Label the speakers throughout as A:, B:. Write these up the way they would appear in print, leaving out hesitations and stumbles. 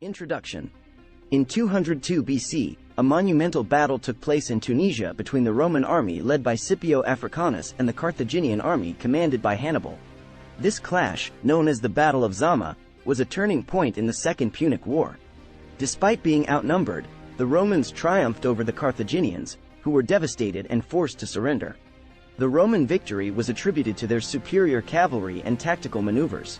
A: Introduction. In 202 BC, a monumental battle took place in Tunisia between the Roman army led by Scipio Africanus and the Carthaginian army commanded by Hannibal. This clash, known as the Battle of Zama, was a turning point in the Second Punic War. Despite being outnumbered, the Romans triumphed over the Carthaginians, who were devastated and forced to surrender. The Roman victory was attributed to their superior cavalry and tactical maneuvers.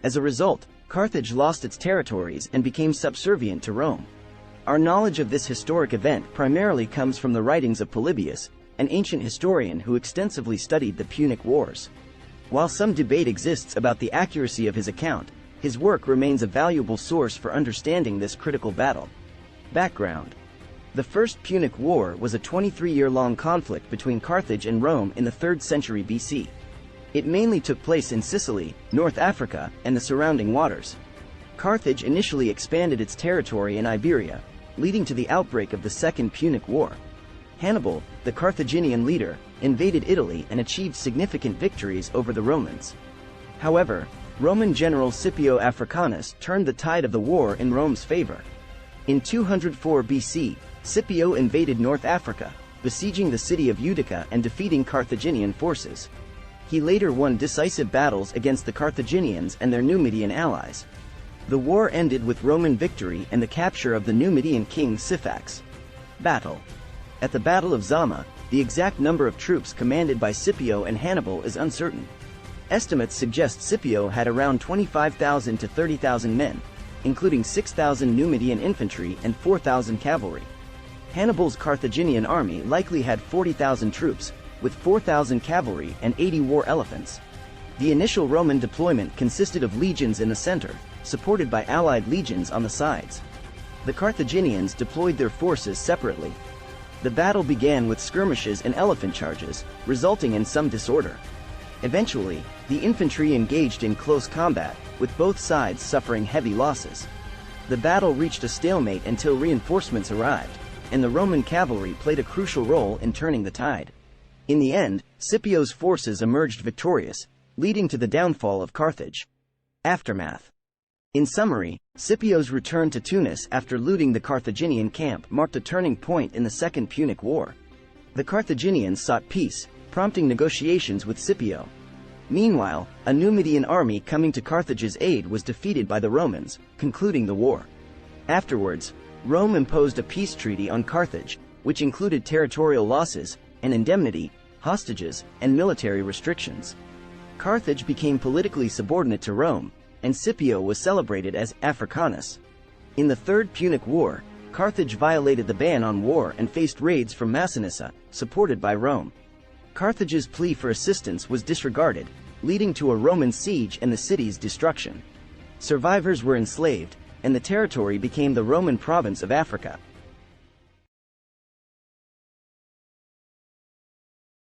A: As a result, Carthage lost its territories and became subservient to Rome. Our knowledge of this historic event primarily comes from the writings of Polybius, an ancient historian who extensively studied the Punic Wars. While some debate exists about the accuracy of his account, his work remains a valuable source for understanding this critical battle. Background. The First Punic War was a 23-year-long conflict between Carthage and Rome in the 3rd century BC. It mainly took place in Sicily, North Africa, and the surrounding waters. Carthage initially expanded its territory in Iberia, leading to the outbreak of the Second Punic War. Hannibal, the Carthaginian leader, invaded Italy and achieved significant victories over the Romans. However, Roman general Scipio Africanus turned the tide of the war in Rome's favor. In 204 BC, Scipio invaded North Africa, besieging the city of Utica and defeating Carthaginian forces. He later won decisive battles against the Carthaginians and their Numidian allies. The war ended with Roman victory and the capture of the Numidian king Syphax. Battle. At the Battle of Zama, the exact number of troops commanded by Scipio and Hannibal is uncertain. Estimates suggest Scipio had around 25,000 to 30,000 men, including 6,000 Numidian infantry and 4,000 cavalry. Hannibal's Carthaginian army likely had 40,000 troops, with 4,000 cavalry and 80 war elephants. The initial Roman deployment consisted of legions in the center, supported by allied legions on the sides. The Carthaginians deployed their forces separately. The battle began with skirmishes and elephant charges, resulting in some disorder. Eventually, the infantry engaged in close combat, with both sides suffering heavy losses. The battle reached a stalemate until reinforcements arrived, and the Roman cavalry played a crucial role in turning the tide. In the end, Scipio's forces emerged victorious, leading to the downfall of Carthage. Aftermath. In summary, Scipio's return to Tunis after looting the Carthaginian camp marked a turning point in the Second Punic War. The Carthaginians sought peace, prompting negotiations with Scipio. Meanwhile, a Numidian army coming to Carthage's aid was defeated by the Romans, concluding the war. Afterwards, Rome imposed a peace treaty on Carthage, which included territorial losses, an indemnity, hostages, and military restrictions. Carthage became politically subordinate to Rome, and Scipio was celebrated as Africanus. In the Third Punic War, Carthage violated the ban on war and faced raids from Massinissa, supported by Rome. Carthage's plea for assistance was disregarded, leading to a Roman siege and the city's destruction. Survivors were enslaved, and the territory became the Roman province of Africa.